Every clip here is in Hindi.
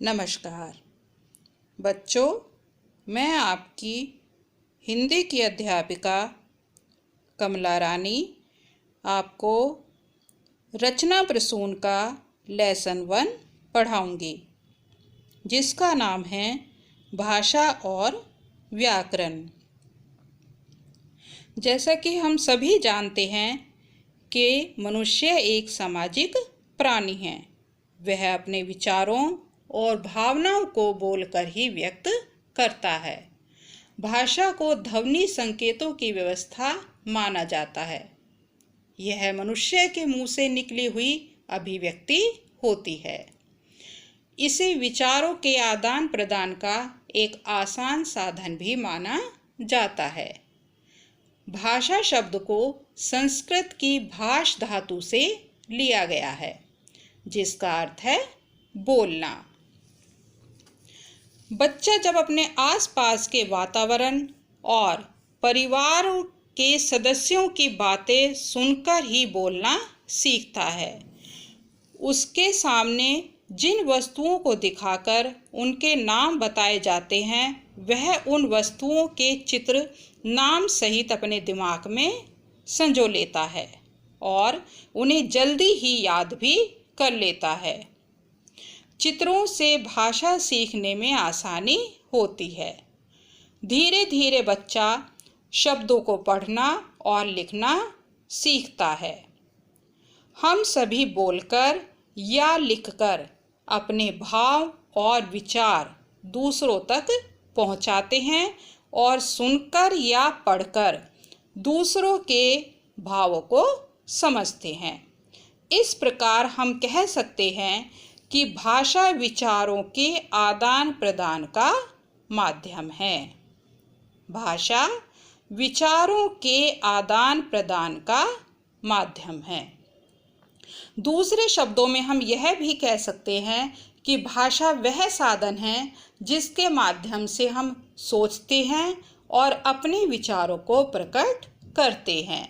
नमस्कार बच्चों, मैं आपकी हिंदी की अध्यापिका कमला रानी आपको रचना प्रसून का लेसन 1 पढ़ाऊंगी, जिसका नाम है भाषा और व्याकरण। जैसा कि हम सभी जानते हैं कि मनुष्य एक सामाजिक प्राणी है। वह अपने विचारों और भावनाओं को बोलकर ही व्यक्त करता है। भाषा को ध्वनि संकेतों की व्यवस्था माना जाता है। यह मनुष्य के मुंह से निकली हुई अभिव्यक्ति होती है। इसे विचारों के आदान प्रदान का एक आसान साधन भी माना जाता है। भाषा शब्द को संस्कृत की भाष धातु से लिया गया है, जिसका अर्थ है बोलना। बच्चा जब अपने आसपास के वातावरण और परिवार के सदस्यों की बातें सुनकर ही बोलना सीखता है। उसके सामने जिन वस्तुओं को दिखाकर उनके नाम बताए जाते हैं, वह उन वस्तुओं के चित्र नाम सहित अपने दिमाग में संजो लेता है और उन्हें जल्दी ही याद भी कर लेता है। चित्रों से भाषा सीखने में आसानी होती है। धीरे धीरे बच्चा शब्दों को पढ़ना और लिखना सीखता है। हम सभी बोलकर या लिखकर अपने भाव और विचार दूसरों तक पहुंचाते हैं और सुनकर या पढ़कर दूसरों के भावों को समझते हैं। इस प्रकार हम कह सकते हैं कि भाषा विचारों के आदान प्रदान का माध्यम है। भाषा विचारों के आदान प्रदान का माध्यम है। दूसरे शब्दों में हम यह भी कह सकते हैं कि भाषा वह साधन है जिसके माध्यम से हम सोचते हैं और अपने विचारों को प्रकट करते हैं।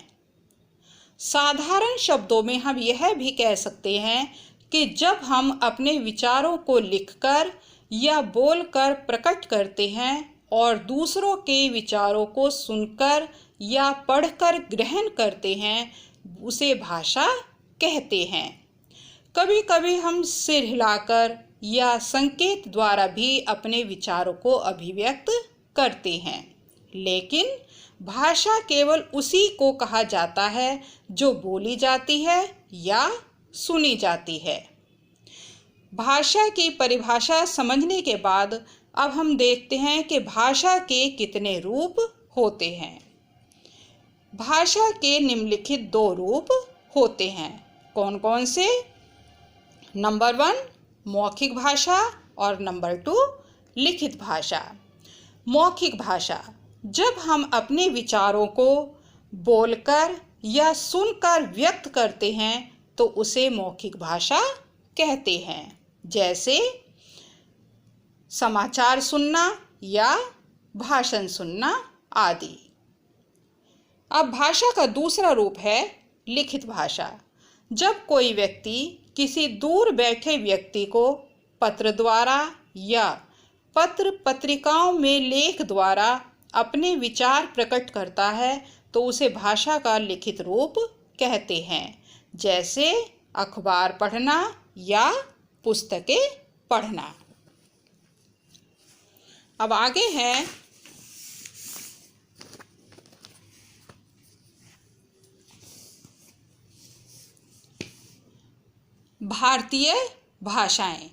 साधारण शब्दों में हम यह भी कह सकते हैं कि जब हम अपने विचारों को लिखकर या बोलकर प्रकट करते हैं और दूसरों के विचारों को सुनकर या पढ़कर ग्रहण करते हैं, उसे भाषा कहते हैं। कभी कभी हम सिर हिलाकर या संकेत द्वारा भी अपने विचारों को अभिव्यक्त करते हैं, लेकिन भाषा केवल उसी को कहा जाता है जो बोली जाती है या सुनी जाती है। भाषा की परिभाषा समझने के बाद अब हम देखते हैं कि भाषा के कितने रूप होते हैं। भाषा के निम्नलिखित 2 रूप होते हैं। कौन कौन से? नंबर 1 मौखिक भाषा और नंबर 2 लिखित भाषा। मौखिक भाषा, जब हम अपने विचारों को बोलकर या सुनकर व्यक्त करते हैं तो उसे मौखिक भाषा कहते हैं, जैसे समाचार सुनना या भाषण सुनना आदि। अब भाषा का दूसरा रूप है लिखित भाषा। जब कोई व्यक्ति किसी दूर बैठे व्यक्ति को पत्र द्वारा या पत्र पत्रिकाओं में लेख द्वारा अपने विचार प्रकट करता है तो उसे भाषा का लिखित रूप कहते हैं, जैसे अखबार पढ़ना या पुस्तकें पढ़ना। अब आगे है भारतीय भाषाएं।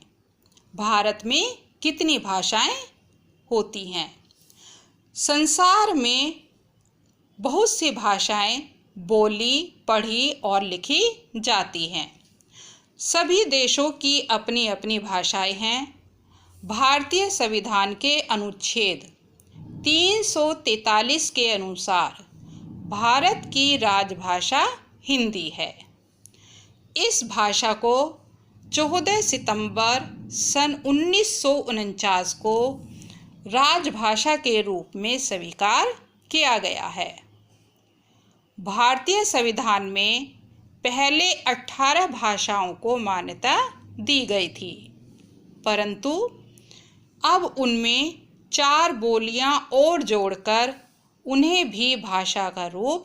भारत में कितनी भाषाएं होती हैं? संसार में बहुत सी भाषाएं बोली, पढ़ी और लिखी जाती हैं। सभी देशों की अपनी अपनी भाषाएं हैं। भारतीय संविधान के अनुच्छेद 343 के अनुसार भारत की राजभाषा हिंदी है। इस भाषा को 14 सितंबर सन 1949 को राजभाषा के रूप में स्वीकार किया गया है। भारतीय संविधान में पहले 18 भाषाओं को मान्यता दी गई थी। परंतु अब उनमें 4 बोलियां और जोड़कर उन्हें भी भाषा का रूप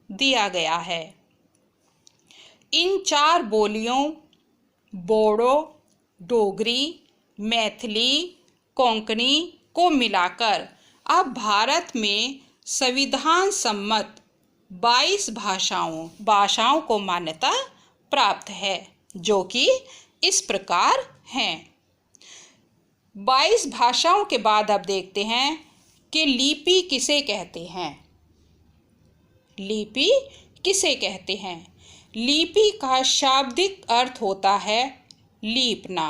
दिया गया है। इन 4 बोलियों बोडो, डोगरी, मैथिली, कोंकणी को मिलाकर अब भारत में संविधान सम्मत 22 भाषाओं को मान्यता प्राप्त है, जो कि इस प्रकार हैं। 22 भाषाओं के बाद अब देखते हैं कि लिपि किसे कहते हैं। लिपि किसे कहते हैं? लिपि का शाब्दिक अर्थ होता है लीपना।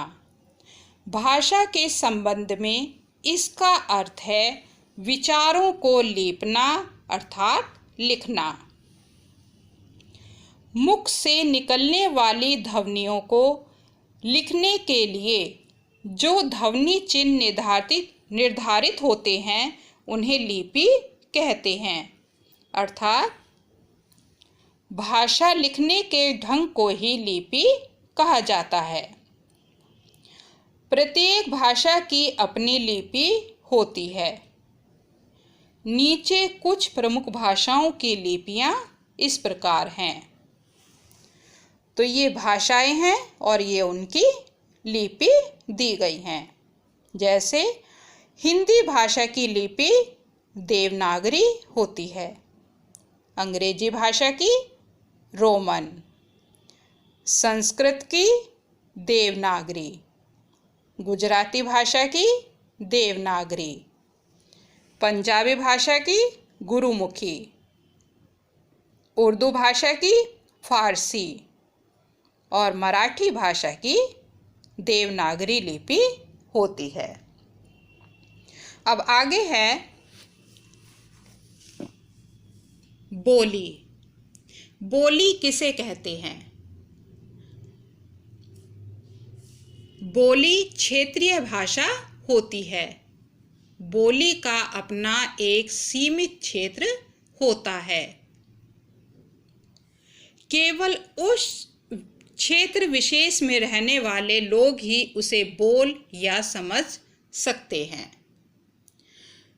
भाषा के संबंध में इसका अर्थ है विचारों को लीपना अर्थात लिखना। मुख से निकलने वाली ध्वनियों को लिखने के लिए जो ध्वनि चिन्ह निर्धारित होते हैं उन्हें लिपि कहते हैं। अर्थात भाषा लिखने के ढंग को ही लिपि कहा जाता है। प्रत्येक भाषा की अपनी लिपि होती है। नीचे कुछ प्रमुख भाषाओं की लिपियां इस प्रकार हैं। तो ये भाषाएं हैं और ये उनकी लिपि दी गई हैं। जैसे हिंदी भाषा की लिपि देवनागरी होती है, अंग्रेजी भाषा की रोमन, संस्कृत की देवनागरी, गुजराती भाषा की देवनागरी, पंजाबी भाषा की गुरुमुखी, उर्दू भाषा की फारसी और मराठी भाषा की देवनागरी लिपि होती है। अब आगे है बोली। बोली किसे कहते हैं? बोली क्षेत्रीय भाषा होती है। बोली का अपना एक सीमित क्षेत्र होता है। केवल उस क्षेत्र विशेष में रहने वाले लोग ही उसे बोल या समझ सकते हैं।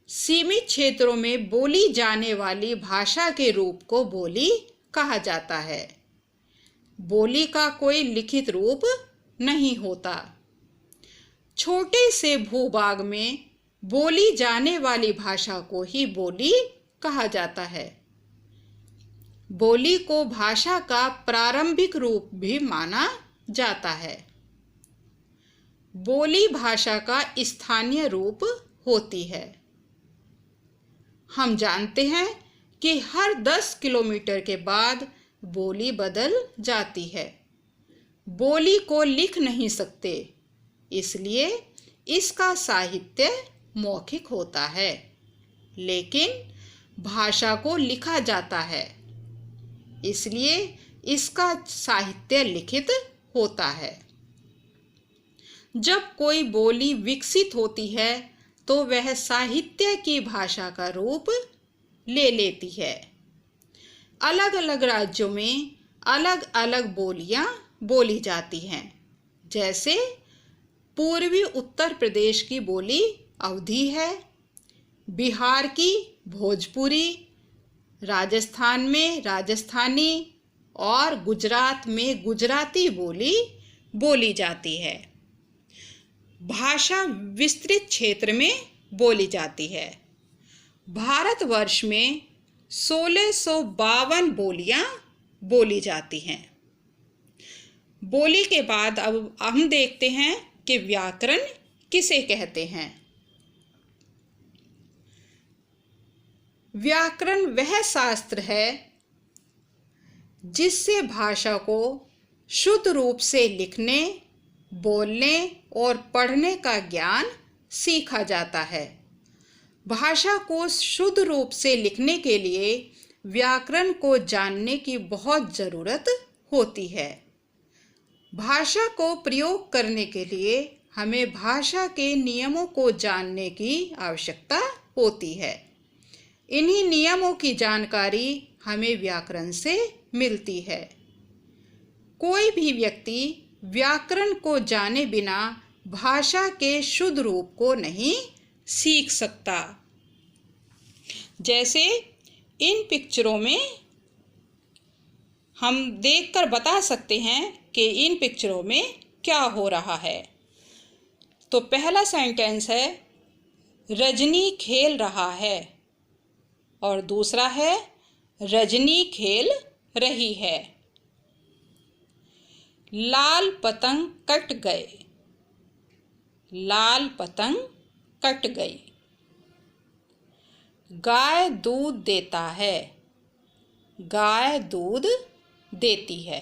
सीमित क्षेत्रों में बोली जाने वाली भाषा के रूप को बोली कहा जाता है। बोली का कोई लिखित रूप नहीं होता। छोटे से भूभाग में बोली जाने वाली भाषा को ही बोली कहा जाता है। बोली को भाषा का प्रारंभिक रूप भी माना जाता है। बोली भाषा का स्थानीय रूप होती है। हम जानते हैं कि हर 10 किलोमीटर के बाद बोली बदल जाती है। बोली को लिख नहीं सकते, इसलिए इसका साहित्य मौखिक होता है, लेकिन भाषा को लिखा जाता है, इसलिए इसका साहित्य लिखित होता है। जब कोई बोली विकसित होती है तो वह साहित्य की भाषा का रूप ले लेती है। अलग अलग राज्यों में अलग अलग बोलियां बोली जाती हैं। जैसे पूर्वी उत्तर प्रदेश की बोली अवधी है, बिहार की भोजपुरी, राजस्थान में राजस्थानी और गुजरात में गुजराती बोली बोली जाती है। भाषा विस्तृत क्षेत्र में बोली जाती है। भारतवर्ष में 1652 बोलियां बोली जाती हैं। बोली के बाद अब हम देखते हैं कि व्याकरण किसे कहते हैं। व्याकरण वह शास्त्र है जिससे भाषा को शुद्ध रूप से लिखने, बोलने और पढ़ने का ज्ञान सीखा जाता है। भाषा को शुद्ध रूप से लिखने के लिए व्याकरण को जानने की बहुत ज़रूरत होती है। भाषा को प्रयोग करने के लिए हमें भाषा के नियमों को जानने की आवश्यकता होती है। इन्हीं नियमों की जानकारी हमें व्याकरण से मिलती है। कोई भी व्यक्ति व्याकरण को जाने बिना भाषा के शुद्ध रूप को नहीं सीख सकता। जैसे इन पिक्चरों में हम देखकर बता सकते हैं कि इन पिक्चरों में क्या हो रहा है। तो पहला सेंटेंस है रजनी खेल रहा है, और दूसरा है रजनी खेल रही है। लाल पतंग कट गए, लाल पतंग कट गई। गाय दूध देता है, गाय दूध देती है।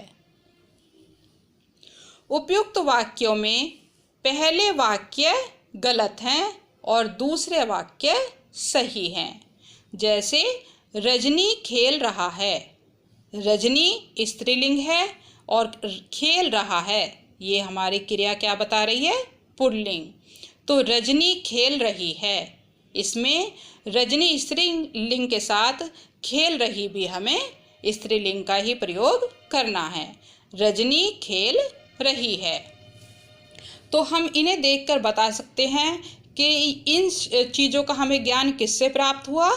उपयुक्त वाक्यों में पहले वाक्य गलत हैं और दूसरे वाक्य सही हैं। जैसे रजनी खेल रहा है, रजनी स्त्रीलिंग है और खेल रहा है ये हमारी क्रिया क्या बता रही है, पुल्लिंग। तो रजनी खेल रही है, इसमें रजनी स्त्रीलिंग के साथ खेल रही भी हमें स्त्रीलिंग का ही प्रयोग करना है। रजनी खेल रही है। तो हम इन्हें देखकर बता सकते हैं कि इन चीज़ों का हमें ज्ञान किससे प्राप्त हुआ,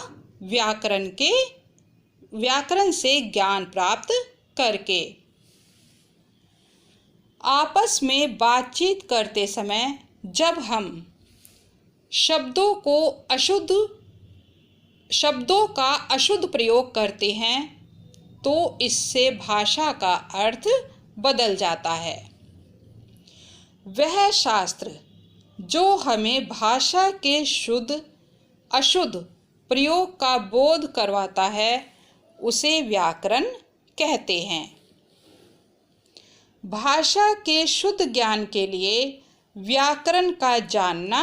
व्याकरण से ज्ञान प्राप्त करके। आपस में बातचीत करते समय जब हम शब्दों का अशुद्ध प्रयोग करते हैं तो इससे भाषा का अर्थ बदल जाता है। वह शास्त्र जो हमें भाषा के शुद्ध अशुद्ध प्रयोग का बोध करवाता है उसे व्याकरण कहते हैं। भाषा के शुद्ध ज्ञान के लिए व्याकरण का जानना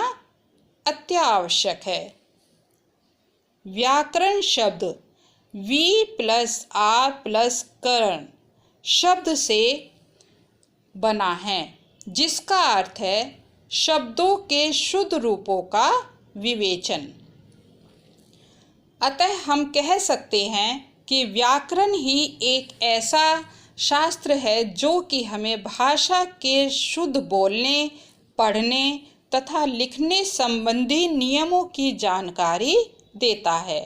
अत्यावश्यक है। व्याकरण शब्द वी प्लस आर प्लस करण शब्द से बना है, जिसका अर्थ है शब्दों के शुद्ध रूपों का विवेचन। अतः हम कह सकते हैं कि व्याकरण ही एक ऐसा शास्त्र है जो कि हमें भाषा के शुद्ध बोलने, पढ़ने तथा लिखने संबंधी नियमों की जानकारी देता है।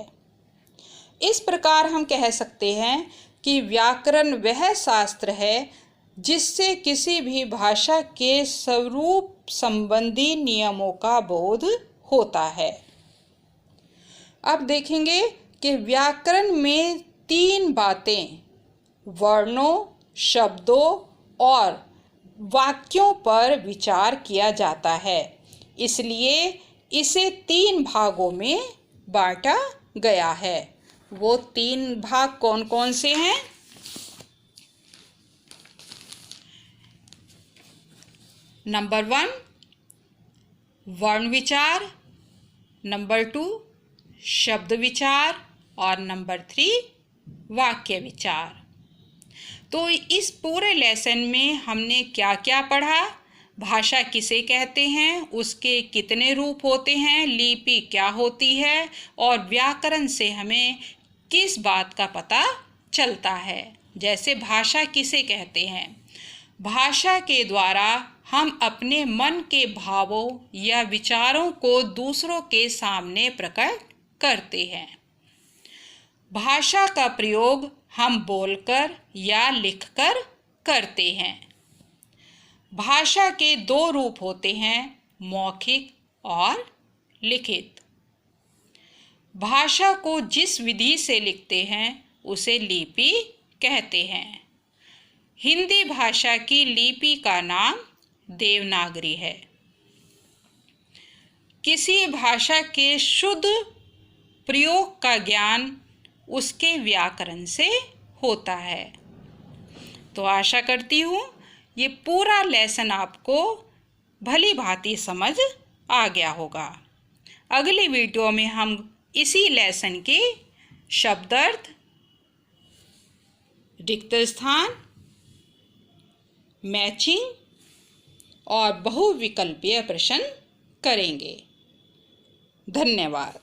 इस प्रकार हम कह सकते हैं कि व्याकरण वह शास्त्र है जिससे किसी भी भाषा के स्वरूप संबंधी नियमों का बोध होता है। अब देखेंगे कि व्याकरण में 3 बातें वर्णों, शब्दों और वाक्यों पर विचार किया जाता है, इसलिए इसे 3 भागों में बांटा गया है। वो 3 भाग कौन कौन से हैं? नंबर 1 वर्ण विचार, नंबर 2 शब्द विचार और नंबर 3 वाक्य विचार। तो इस पूरे लेसन में हमने क्या क्या पढ़ा, भाषा किसे कहते हैं, उसके कितने रूप होते हैं, लिपि क्या होती है और व्याकरण से हमें किस बात का पता चलता है। जैसे भाषा किसे कहते हैं, भाषा के द्वारा हम अपने मन के भावों या विचारों को दूसरों के सामने प्रकट करते हैं। भाषा का प्रयोग हम बोलकर या लिखकर करते हैं। भाषा के 2 रूप होते हैं, मौखिक और लिखित। भाषा को जिस विधि से लिखते हैं उसे लिपि कहते हैं। हिंदी भाषा की लिपि का नाम देवनागरी है। किसी भाषा के शुद्ध प्रयोग का ज्ञान उसके व्याकरण से होता है। तो आशा करती हूँ ये पूरा लेसन आपको भली भांति समझ आ गया होगा। अगली वीडियो में हम इसी लेसन के शब्दार्थ, रिक्त स्थान, मैचिंग और बहुविकल्पीय प्रश्न करेंगे। धन्यवाद।